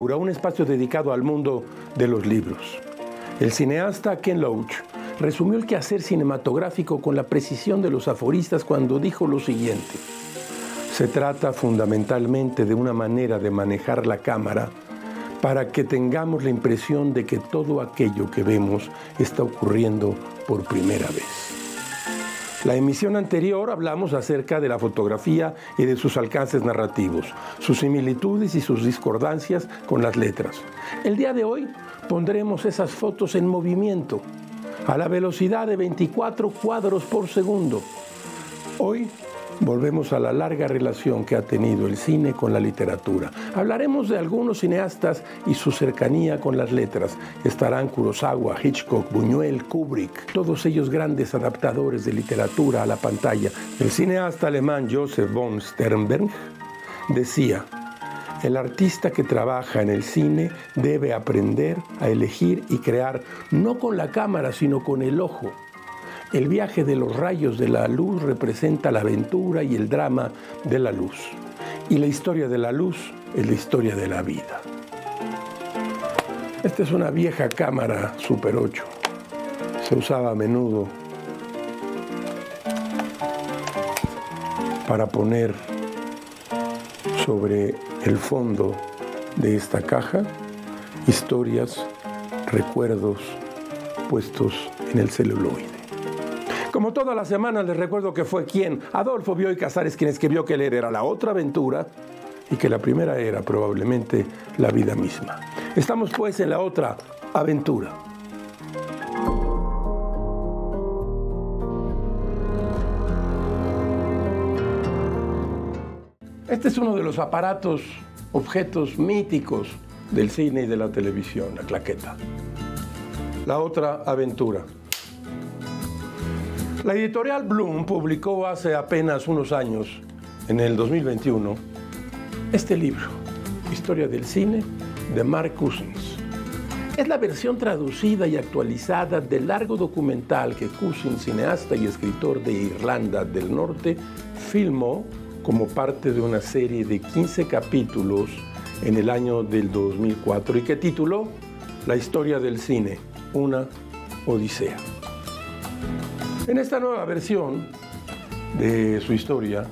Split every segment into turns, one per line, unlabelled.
Un espacio dedicado al mundo de los libros. El cineasta Ken Loach resumió el quehacer cinematográfico con la precisión de los aforistas cuando dijo lo siguiente: se trata fundamentalmente de una manera de manejar la cámara para que tengamos la impresión de que todo aquello que vemos está ocurriendo por primera vez. La emisión anterior hablamos acerca de la fotografía y de sus alcances narrativos, sus similitudes y sus discordancias con las letras. El día de hoy pondremos esas fotos en movimiento, a la velocidad de 24 cuadros por segundo. Hoy volvemos a la larga relación que ha tenido el cine con la literatura. Hablaremos de algunos cineastas y su cercanía con las letras. Estarán Kurosawa, Hitchcock, Buñuel, Kubrick, todos ellos grandes adaptadores de literatura a la pantalla. El cineasta alemán Joseph von Sternberg decía: el artista que trabaja en el cine debe aprender a elegir y crear no con la cámara, sino con el ojo. El viaje de los rayos de la luz representa la aventura y el drama de la luz. Y la historia de la luz es la historia de la vida. Esta es una vieja cámara Super 8. Se usaba a menudo para poner sobre el fondo de esta caja historias, recuerdos puestos en el celuloide. Como todas las semanas les recuerdo que fue Adolfo Bioy Casares quien escribió que leer era la otra aventura y que la primera era probablemente la vida misma. Estamos pues en la otra aventura. Este es uno de los aparatos, objetos míticos del cine y de la televisión, la claqueta. La otra aventura. La editorial Bloom publicó hace apenas unos años, en el 2021, este libro, Historia del cine, de Mark Cousins. Es la versión traducida y actualizada del largo documental que Cousins, cineasta y escritor de Irlanda del Norte, filmó como parte de una serie de 15 capítulos en el año del 2004 y que tituló La historia del cine, una odisea. En esta nueva versión de su historia,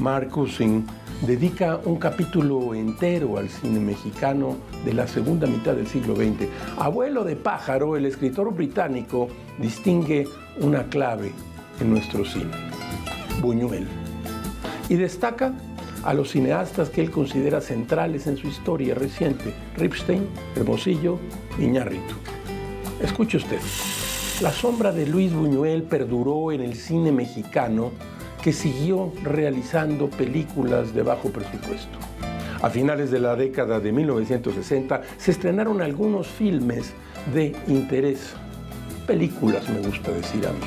Mark Cousins dedica un capítulo entero al cine mexicano de la segunda mitad del siglo XX. Abuelo de pájaro, el escritor británico distingue una clave en nuestro cine: Buñuel. Y destaca a los cineastas que él considera centrales en su historia reciente: Ripstein, Hermosillo, Iñárritu. Escuche usted. La sombra de Luis Buñuel perduró en el cine mexicano, que siguió realizando películas de bajo presupuesto. A finales de la década de 1960 se estrenaron algunos filmes de interés. Películas, me gusta decir a mí.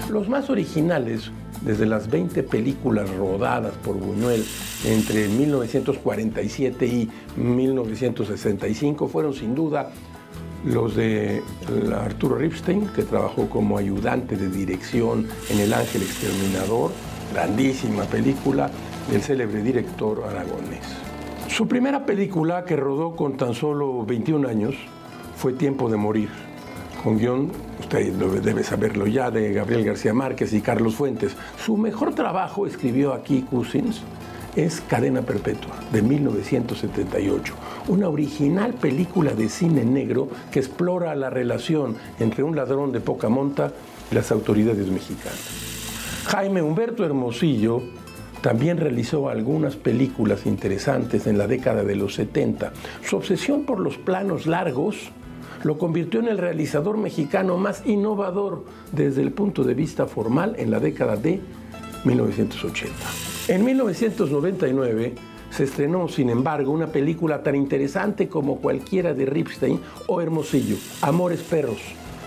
Los más originales, desde las 20 películas rodadas por Buñuel entre 1947 y 1965, fueron sin duda los de Arturo Ripstein, que trabajó como ayudante de dirección en El Ángel Exterminador, grandísima película del célebre director aragonés. Su primera película, que rodó con tan solo 21 años, fue Tiempo de morir, con guión, usted debe saberlo ya, de Gabriel García Márquez y Carlos Fuentes. Su mejor trabajo, escribió aquí Cousins, es Cadena Perpetua, de 1978, una original película de cine negro que explora la relación entre un ladrón de poca monta y las autoridades mexicanas. Jaime Humberto Hermosillo también realizó algunas películas interesantes en la década de los 70. Su obsesión por los planos largos lo convirtió en el realizador mexicano más innovador desde el punto de vista formal en la década de 1980. En 1999 se estrenó, sin embargo, una película tan interesante como cualquiera de Ripstein o Hermosillo, Amores Perros,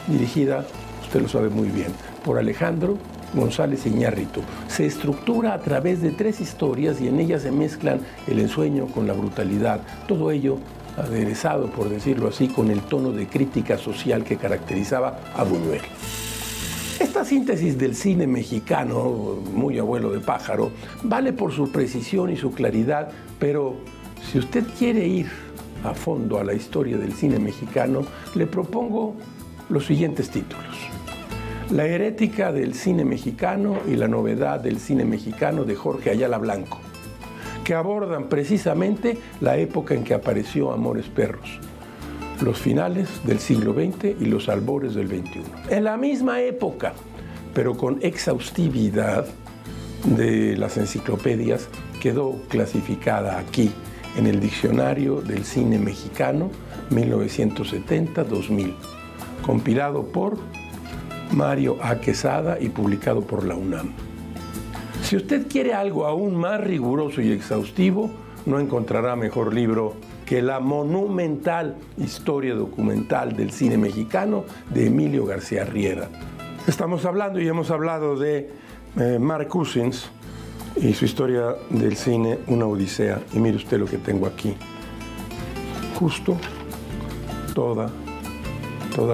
dirigida, usted lo sabe muy bien, por Alejandro González Iñárritu. Se estructura a través de 3 historias y en ellas se mezclan el ensueño con la brutalidad. Todo ello aderezado, por decirlo así, con el tono de crítica social que caracterizaba a Buñuel. Esta síntesis del cine mexicano, muy abuelo de pájaro, vale por su precisión y su claridad, pero si usted quiere ir a fondo a la historia del cine mexicano, le propongo los siguientes títulos: La herética del cine mexicano y la novedad del cine mexicano, de Jorge Ayala Blanco, que abordan precisamente la época en que apareció Amores Perros, los finales del siglo XX y los albores del XXI. En la misma época, pero con exhaustividad de las enciclopedias, quedó clasificada aquí en el Diccionario del Cine Mexicano 1970-2000, compilado por Mario A. Quesada y publicado por la UNAM. Si usted quiere algo aún más riguroso y exhaustivo, no encontrará mejor libro que la monumental Historia documental del cine mexicano de Emilio García Riera. Estamos hablando y hemos hablado de Mark Cousins y su historia del cine, una odisea. Y mire usted lo que tengo aquí. Justo toda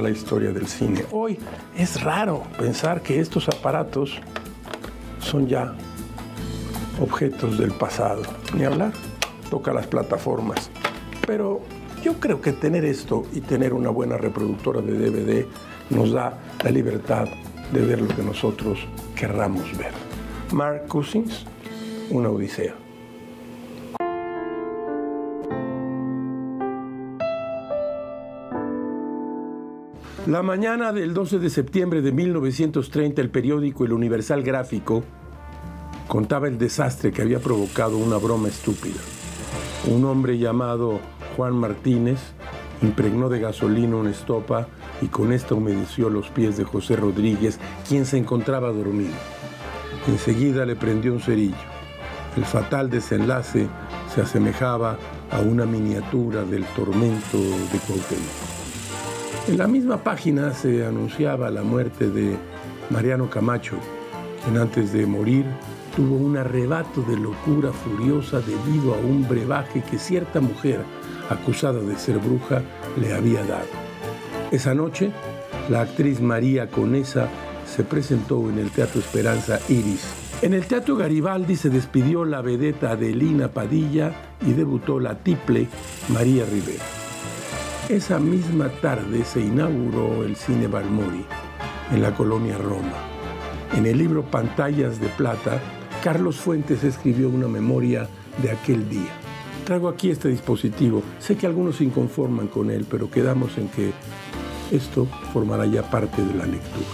la historia del cine. Hoy es raro pensar que estos aparatos son ya objetos del pasado. Ni hablar, toca las plataformas. Pero yo creo que tener esto y tener una buena reproductora de DVD nos da la libertad de ver lo que nosotros querramos ver. Mark Cousins, una odisea. La mañana del 12 de septiembre de 1930, el periódico El Universal Gráfico contaba el desastre que había provocado una broma estúpida. Un hombre llamado Juan Martínez impregnó de gasolina una estopa y con esta humedeció los pies de José Rodríguez, quien se encontraba dormido. Enseguida le prendió un cerillo. El fatal desenlace se asemejaba a una miniatura del tormento de Cuauhtémoc. En la misma página se anunciaba la muerte de Mariano Camacho, quien antes de morir tuvo un arrebato de locura furiosa debido a un brebaje que cierta mujer, acusada de ser bruja, le había dado. Esa noche, la actriz María Conesa se presentó en el Teatro Esperanza Iris. En el Teatro Garibaldi se despidió la vedeta Adelina Padilla y debutó la tiple María Rivera. Esa misma tarde se inauguró el Cine Balmori en la colonia Roma. En el libro Pantallas de Plata, Carlos Fuentes escribió una memoria de aquel día. Traigo aquí este dispositivo. Sé que algunos se inconforman con él, pero quedamos en que esto formará ya parte de la lectura.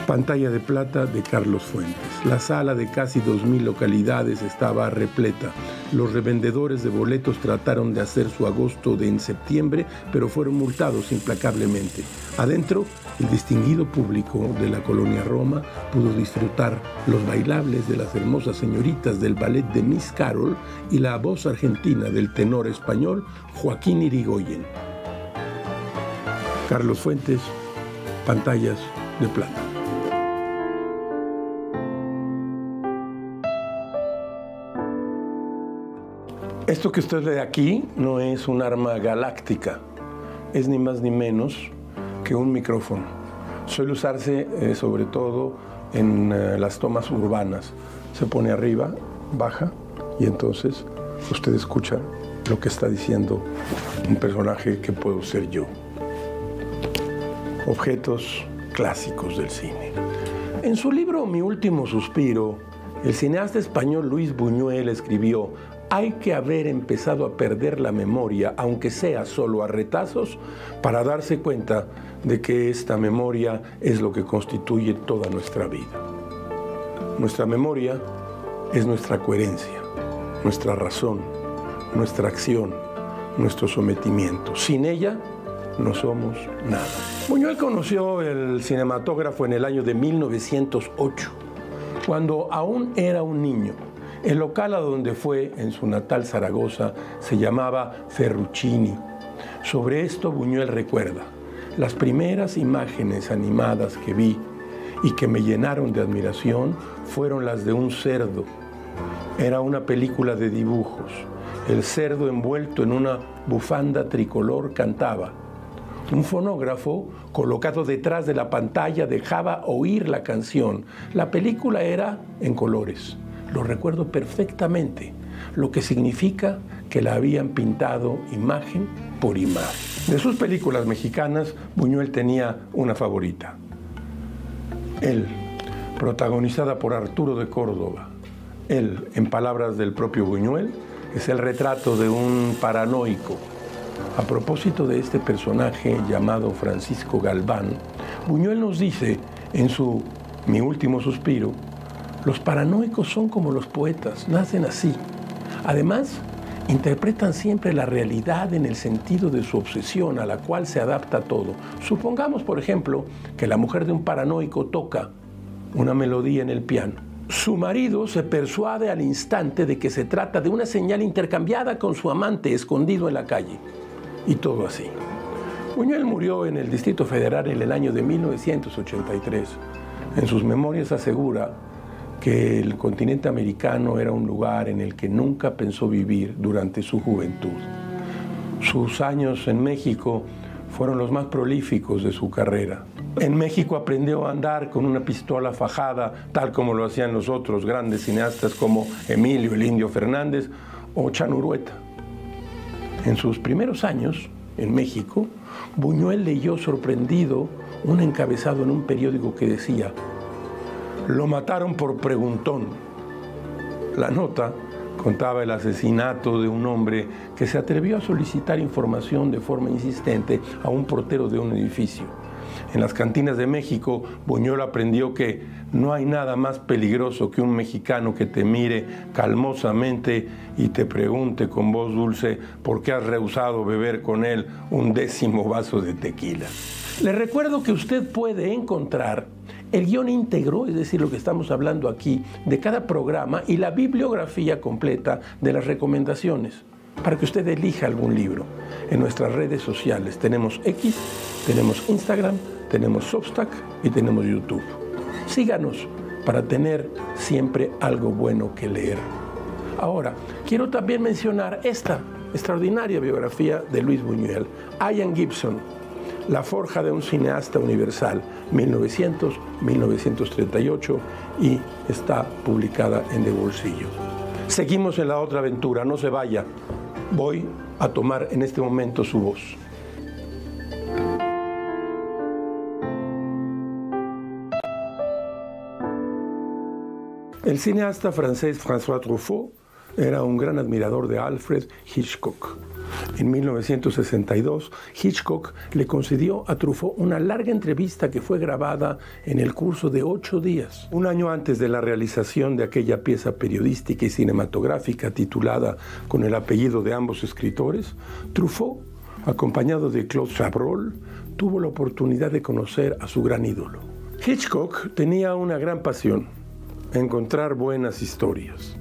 Pantalla de Plata de Carlos Fuentes. La sala de casi 2,000 localidades estaba repleta. Los revendedores de boletos trataron de hacer su agosto de en septiembre, pero fueron multados implacablemente. Adentro, el distinguido público de la colonia Roma pudo disfrutar los bailables de las hermosas señoritas del ballet de Miss Carol y la voz argentina del tenor español Joaquín Irigoyen. Carlos Fuentes, Pantallas de Plata. Esto que usted ve aquí no es un arma galáctica, es ni más ni menos que un micrófono. Suele usarse sobre todo en las tomas urbanas. Se pone arriba, baja y entonces usted escucha lo que está diciendo un personaje que puedo ser yo. Objetos clásicos del cine. En su libro Mi último suspiro, el cineasta español Luis Buñuel escribió: hay que haber empezado a perder la memoria, aunque sea solo a retazos, para darse cuenta de que esta memoria es lo que constituye toda nuestra vida. Nuestra memoria es nuestra coherencia, nuestra razón, nuestra acción, nuestro sometimiento. Sin ella, no somos nada. Buñuel conoció el cinematógrafo en el año de 1908, cuando aún era un niño. El local a donde fue, en su natal Zaragoza, se llamaba Ferrucini. Sobre esto Buñuel recuerda: las primeras imágenes animadas que vi y que me llenaron de admiración fueron las de un cerdo. Era una película de dibujos. El cerdo, envuelto en una bufanda tricolor, cantaba. Un fonógrafo colocado detrás de la pantalla dejaba oír la canción. La película era en colores. Lo recuerdo perfectamente, lo que significa que la habían pintado imagen por imagen. De sus películas mexicanas, Buñuel tenía una favorita. Él, protagonizada por Arturo de Córdoba. Él, en palabras del propio Buñuel, es el retrato de un paranoico. A propósito de este personaje llamado Francisco Galván, Buñuel nos dice en su Mi último suspiro, los paranoicos son como los poetas, nacen así. Además, interpretan siempre la realidad en el sentido de su obsesión a la cual se adapta todo. Supongamos, por ejemplo, que la mujer de un paranoico toca una melodía en el piano. Su marido se persuade al instante de que se trata de una señal intercambiada con su amante escondido en la calle. Y todo así. Buñuel murió en el Distrito Federal en el año de 1983. En sus memorias asegura que el continente americano era un lugar en el que nunca pensó vivir durante su juventud. Sus años en México fueron los más prolíficos de su carrera. En México aprendió a andar con una pistola fajada, tal como lo hacían los otros grandes cineastas como Emilio el Indio Fernández o Chano Urueta. En sus primeros años en México, Buñuel leyó sorprendido un encabezado en un periódico que decía: "Lo mataron por preguntón". La nota contaba el asesinato de un hombre que se atrevió a solicitar información de forma insistente a un portero de un edificio. En las cantinas de México, Buñuel aprendió que no hay nada más peligroso que un mexicano que te mire calmosamente y te pregunte con voz dulce por qué has rehusado beber con él un 10º vaso de tequila. Le recuerdo que usted puede encontrar el guión íntegro, es decir, lo que estamos hablando aquí, de cada programa y la bibliografía completa de las recomendaciones, para que usted elija algún libro. En nuestras redes sociales tenemos X, tenemos Instagram, tenemos Substack y tenemos YouTube. Síganos para tener siempre algo bueno que leer. Ahora, quiero también mencionar esta extraordinaria biografía de Luis Buñuel, Ian Gibson, La forja de un cineasta universal, 1900-1938, y está publicada en De Bolsillo. Seguimos en la otra aventura, no se vaya. Voy a tomar en este momento su voz. El cineasta francés François Truffaut era un gran admirador de Alfred Hitchcock. En 1962, Hitchcock le concedió a Truffaut una larga entrevista que fue grabada en el curso de 8 días. Un año antes de la realización de aquella pieza periodística y cinematográfica titulada con el apellido de ambos escritores, Truffaut, acompañado de Claude Chabrol, tuvo la oportunidad de conocer a su gran ídolo. Hitchcock tenía una gran pasión: encontrar buenas historias.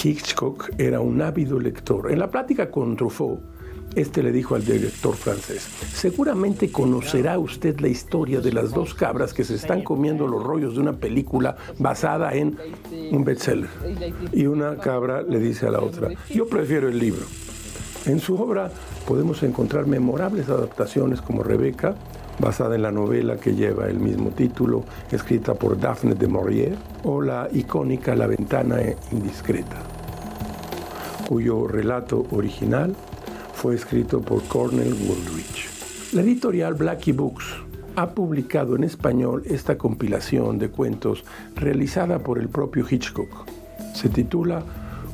Hitchcock era un ávido lector. En la plática con Truffaut, este le dijo al director francés: seguramente conocerá usted la historia de las 2 cabras que se están comiendo los rollos de una película basada en un bestseller. Y una cabra le dice a la otra: yo prefiero el libro. En su obra podemos encontrar memorables adaptaciones como Rebeca, basada en la novela que lleva el mismo título, escrita por Daphne du Maurier, o la icónica La ventana indiscreta, cuyo relato original fue escrito por Cornell Woolrich. La editorial Blackie Books ha publicado en español esta compilación de cuentos realizada por el propio Hitchcock. Se titula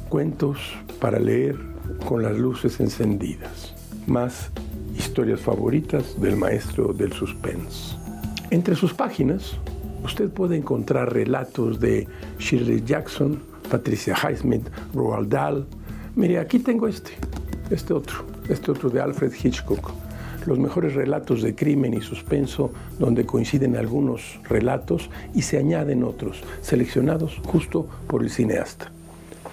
Cuentos para leer con las luces encendidas, más historias favoritas del maestro del suspense. Entre sus páginas, usted puede encontrar relatos de Shirley Jackson, Patricia Highsmith, Roald Dahl. Mire, aquí tengo este otro de Alfred Hitchcock. Los mejores relatos de crimen y suspenso, donde coinciden algunos relatos y se añaden otros, seleccionados justo por el cineasta.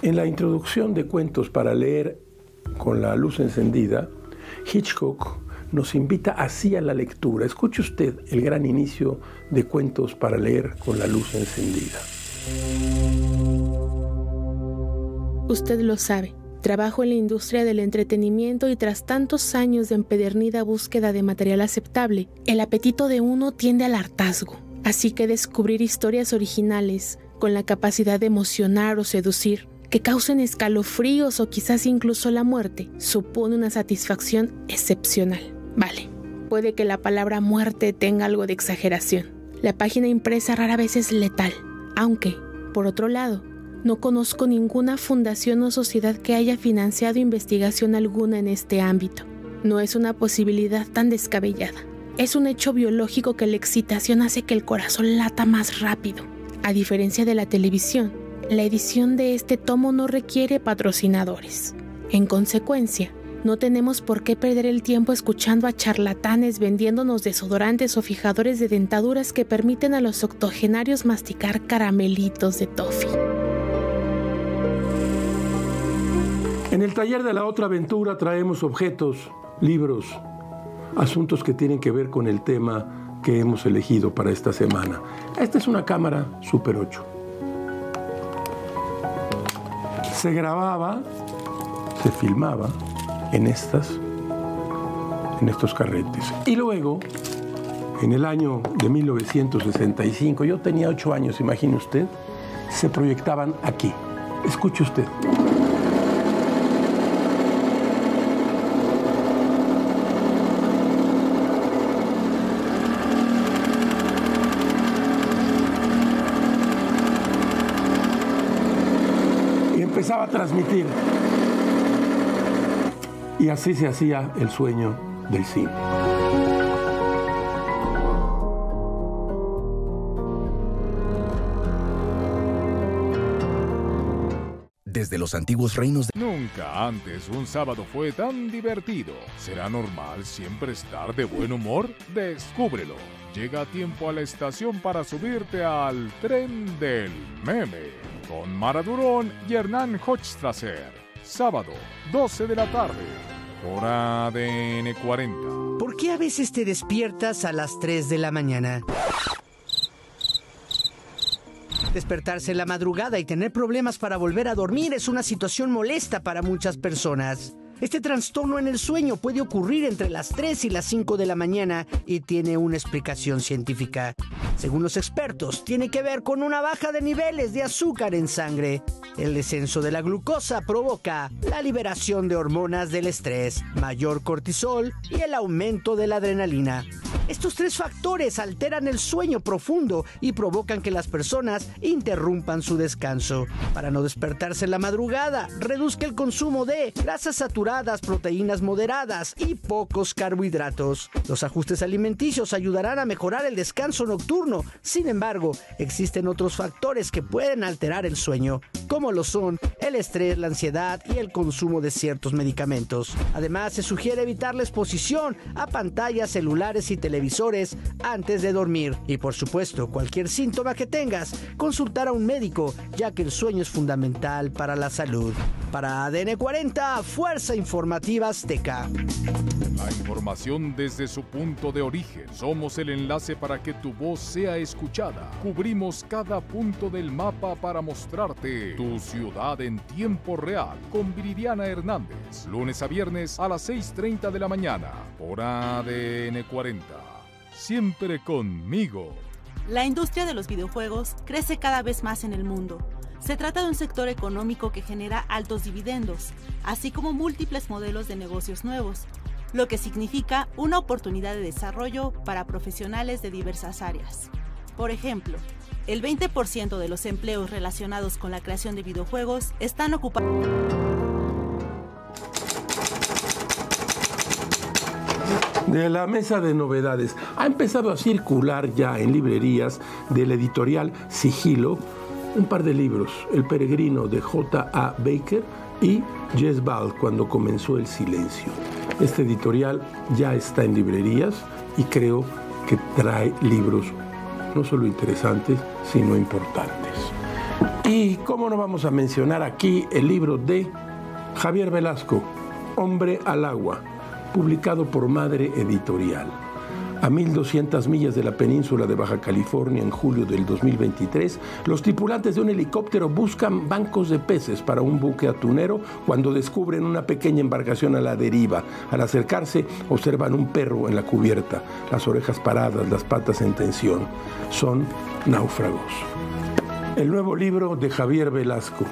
En la introducción de Cuentos para leer con la luz encendida, Hitchcock nos invita así a la lectura. Escuche usted el gran inicio de Cuentos para leer con la luz encendida.
Usted lo sabe. Trabajo en la industria del entretenimiento y tras tantos años de empedernida búsqueda de material aceptable, el apetito de uno tiende al hartazgo. Así que descubrir historias originales con la capacidad de emocionar o seducir que causen escalofríos o quizás incluso la muerte, supone una satisfacción excepcional. Vale, puede que la palabra muerte tenga algo de exageración. La página impresa rara vez es letal, aunque, por otro lado, no conozco ninguna fundación o sociedad que haya financiado investigación alguna en este ámbito. No es una posibilidad tan descabellada. Es un hecho biológico que la excitación hace que el corazón lata más rápido. A diferencia de la televisión, la edición de este tomo no requiere patrocinadores. En consecuencia, no tenemos por qué perder el tiempo escuchando a charlatanes vendiéndonos desodorantes o fijadores de dentaduras que permiten a los octogenarios masticar caramelitos de toffee.
En el taller de La Otra Aventura traemos objetos, libros, asuntos que tienen que ver con el tema que hemos elegido para esta semana. Esta es una cámara Super 8. Se grababa, se filmaba en estos carretes. Y luego, en el año de 1965, yo tenía 8 años, imagine usted, se proyectaban aquí. Escuche usted. Empezaba a transmitir y así se hacía el sueño del cine.
Desde los antiguos reinos de...
Nunca antes un sábado fue tan divertido. ¿Será normal siempre estar de buen humor? Descúbrelo. Llega a tiempo a la estación para subirte al tren del meme con Mara Durón y Hernán Hochstrasser. Sábado, 12 de la tarde, por ADN 40.
¿Por qué a veces te despiertas a las 3 de la mañana? Despertarse en la madrugada y tener problemas para volver a dormir es una situación molesta para muchas personas. Este trastorno en el sueño puede ocurrir entre las 3 y las 5 de la mañana y tiene una explicación científica. Según los expertos, tiene que ver con una baja de niveles de azúcar en sangre. El descenso de la glucosa provoca la liberación de hormonas del estrés, mayor cortisol y el aumento de la adrenalina. Estos 3 factores alteran el sueño profundo y provocan que las personas interrumpan su descanso. Para no despertarse en la madrugada, reduzca el consumo de grasas saturadas, proteínas moderadas y pocos carbohidratos. Los ajustes alimenticios ayudarán a mejorar el descanso nocturno. Sin embargo, existen otros factores que pueden alterar el sueño, como lo son el estrés, la ansiedad y el consumo de ciertos medicamentos. Además, se sugiere evitar la exposición a pantallas, celulares y televisores antes de dormir. Y por supuesto, cualquier síntoma que tengas, consultar a un médico, ya que el sueño es fundamental para la salud. Para ADN 40, Fuerza Informativa Azteca.
La información desde su punto de origen. Somos el enlace para que tu voz sea escuchada. Cubrimos cada punto del mapa para mostrarte tu ciudad en tiempo real. Con Viridiana Hernández. Lunes a viernes a las 6:30 de la mañana. Por ADN 40. Siempre conmigo.
La industria de los videojuegos crece cada vez más en el mundo. Se trata de un sector económico que genera altos dividendos, así como múltiples modelos de negocios nuevos, lo que significa una oportunidad de desarrollo para profesionales de diversas áreas. Por ejemplo, el 20% de los empleos relacionados con la creación de videojuegos están ocupados.
De la mesa de novedades, ha empezado a circular ya en librerías de la editorial Sigilo un par de libros, El peregrino de J.A. Baker y Jezebel, cuando comenzó el silencio. Este editorial ya está en librerías y creo que trae libros no solo interesantes, sino importantes. Y cómo no vamos a mencionar aquí el libro de Javier Velasco, Hombre al agua, publicado por Madre Editorial. A 1.200 millas de la península de Baja California en julio del 2023, los tripulantes de un helicóptero buscan bancos de peces para un buque atunero cuando descubren una pequeña embarcación a la deriva. Al acercarse, observan un perro en la cubierta, las orejas paradas, las patas en tensión. Son náufragos. El nuevo libro de Javier Velasco,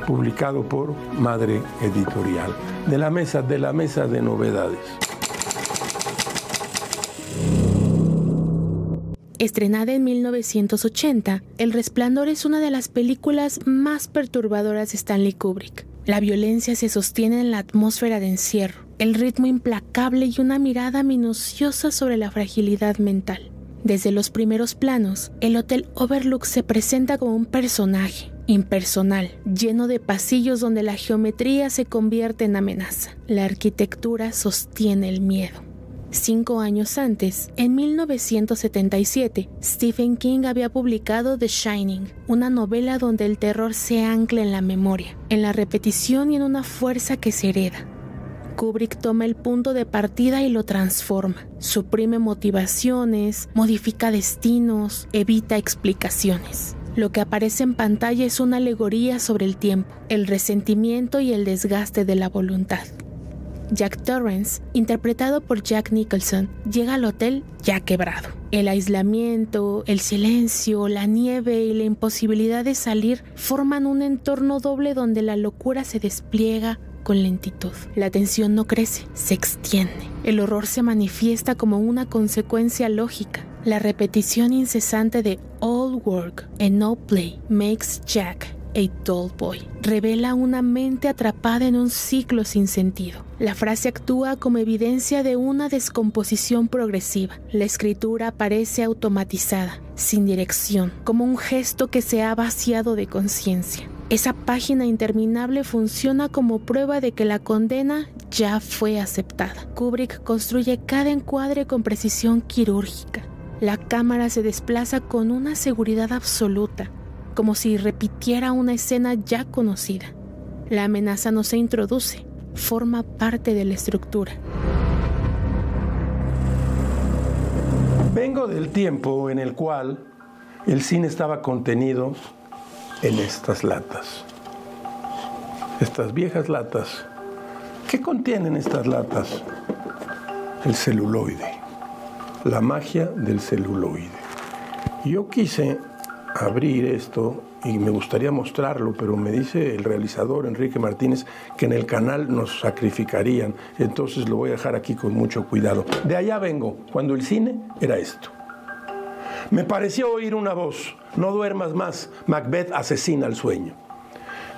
publicado por Madre Editorial. De la mesa de novedades.
Estrenada en 1980, El Resplandor es una de las películas más perturbadoras de Stanley Kubrick. La violencia se sostiene en la atmósfera de encierro, el ritmo implacable y una mirada minuciosa sobre la fragilidad mental. Desde los primeros planos, el Hotel Overlook se presenta como un personaje impersonal, lleno de pasillos donde la geometría se convierte en amenaza. La arquitectura sostiene el miedo. 5 años antes, en 1977, Stephen King había publicado The Shining, una novela donde el terror se ancla en la memoria, en la repetición y en una fuerza que se hereda. Kubrick toma el punto de partida y lo transforma, suprime motivaciones, modifica destinos, evita explicaciones. Lo que aparece en pantalla es una alegoría sobre el tiempo, el resentimiento y el desgaste de la voluntad. Jack Torrance, interpretado por Jack Nicholson, llega al hotel ya quebrado. El aislamiento, el silencio, la nieve y la imposibilidad de salir forman un entorno doble donde la locura se despliega con lentitud. La tensión no crece, se extiende. El horror se manifiesta como una consecuencia lógica. La repetición incesante de all work and no play makes Jack a dull boy. Revela una mente atrapada en un ciclo sin sentido. La frase actúa como evidencia de una descomposición progresiva. La escritura parece automatizada, sin dirección, como un gesto que se ha vaciado de conciencia. Esa página interminable funciona como prueba de que la condena ya fue aceptada. Kubrick construye cada encuadre con precisión quirúrgica. La cámara se desplaza con una seguridad absoluta, como si repitiera una escena ya conocida. La amenaza no se introduce, forma parte de la estructura.
Vengo del tiempo en el cual el cine estaba contenido en estas latas. Estas viejas latas. ¿Qué contienen estas latas? El celuloide. La magia del celuloide. Yo quise abrir esto y me gustaría mostrarlo, pero me dice el realizador Enrique Martínez que en el canal nos sacrificarían, entonces lo voy a dejar aquí con mucho cuidado. De allá vengo, cuando el cine era esto. Me pareció oír una voz: no duermas más, Macbeth asesina al sueño.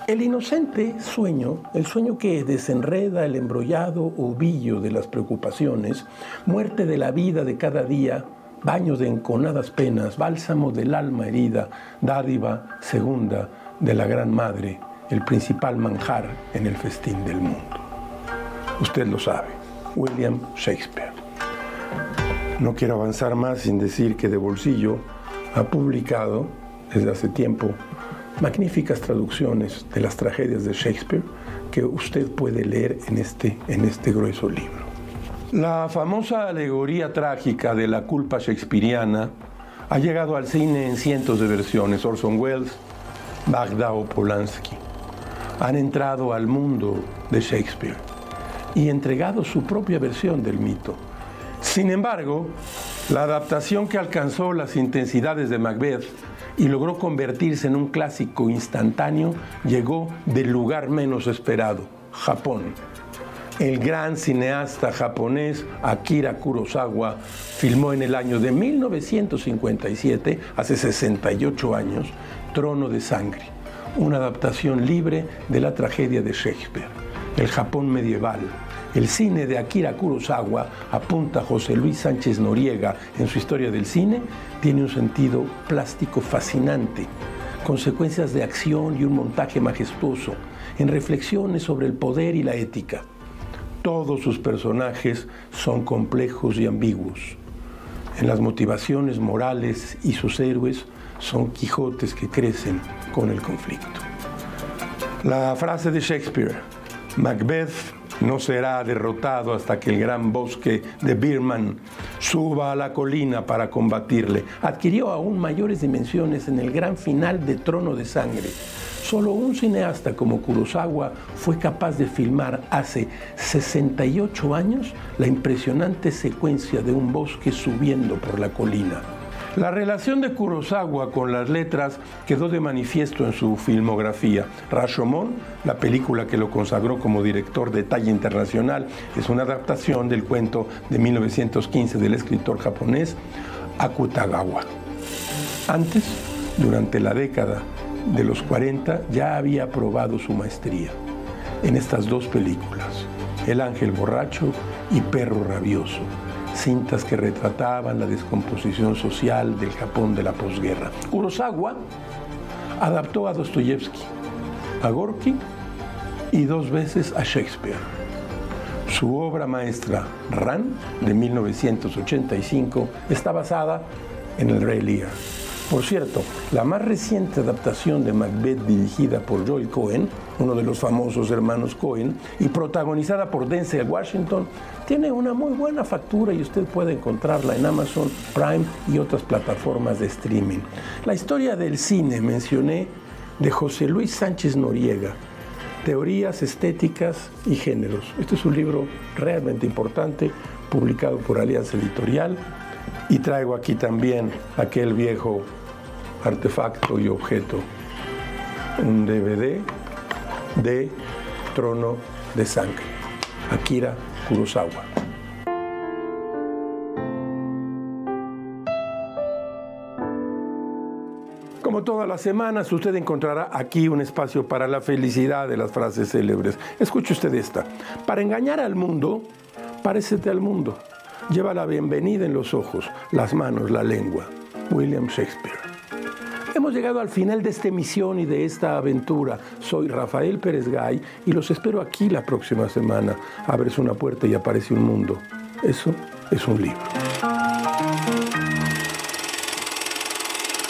El inocente sueño, el sueño que desenreda el embrollado ovillo de las preocupaciones, muerte de la vida de cada día, baño de enconadas penas, bálsamo del alma herida, dádiva segunda de la gran madre, el principal manjar en el festín del mundo. Usted lo sabe, William Shakespeare. No quiero avanzar más sin decir que De Bolsillo ha publicado desde hace tiempo magníficas traducciones de las tragedias de Shakespeare que usted puede leer en este grueso libro. La famosa alegoría trágica de la culpa shakespeariana ha llegado al cine en cientos de versiones. Orson Welles, Bagda o Polanski han entrado al mundo de Shakespeare y entregado su propia versión del mito. Sin embargo, la adaptación que alcanzó las intensidades de Macbeth y logró convertirse en un clásico instantáneo llegó del lugar menos esperado, Japón. El gran cineasta japonés Akira Kurosawa filmó en el año de 1957, hace 68 años, Trono de Sangre, una adaptación libre de la tragedia de Shakespeare. El Japón medieval. El cine de Akira Kurosawa, apunta José Luis Sánchez Noriega en su Historia del Cine, tiene un sentido plástico fascinante, con secuencias de acción y un montaje majestuoso, en reflexiones sobre el poder y la ética. Todos sus personajes son complejos y ambiguos. En las motivaciones morales y sus héroes son Quijotes que crecen con el conflicto. La frase de Shakespeare, Macbeth no será derrotado hasta que el gran bosque de Birman suba a la colina para combatirle, adquirió aún mayores dimensiones en el gran final de Trono de Sangre. Solo un cineasta como Kurosawa fue capaz de filmar hace 68 años la impresionante secuencia de un bosque subiendo por la colina. La relación de Kurosawa con las letras quedó de manifiesto en su filmografía. Rashomon, la película que lo consagró como director de talla internacional, es una adaptación del cuento de 1915 del escritor japonés Akutagawa. Antes, durante la década de los 40, ya había probado su maestría en estas dos películas, El ángel borracho y Perro rabioso, cintas que retrataban la descomposición social del Japón de la posguerra. Kurosawa adaptó a Dostoyevsky, a Gorky y 2 veces a Shakespeare. Su obra maestra, Ran, de 1985, está basada en El Rey Lear. Por cierto, la más reciente adaptación de Macbeth, dirigida por Joel Cohen, uno de los famosos hermanos Cohen, y protagonizada por Denzel Washington, tiene una muy buena factura y usted puede encontrarla en Amazon Prime y otras plataformas de streaming. La historia del cine mencioné de José Luis Sánchez Noriega, Teorías Estéticas y Géneros. Este es un libro realmente importante, publicado por Alianza Editorial, y traigo aquí también aquel viejo artefacto y objeto, un DVD de Trono de Sangre, Akira Kurosawa. Como todas las semanas, usted encontrará aquí un espacio para la felicidad de las frases célebres. Escuche usted esta. Para engañar al mundo, parécete al mundo. Lleva la bienvenida en los ojos, las manos, la lengua. William Shakespeare. Hemos llegado al final de esta emisión y de esta aventura. Soy Rafael Pérez Gay y los espero aquí la próxima semana. Abres una puerta y aparece un mundo. Eso es un libro.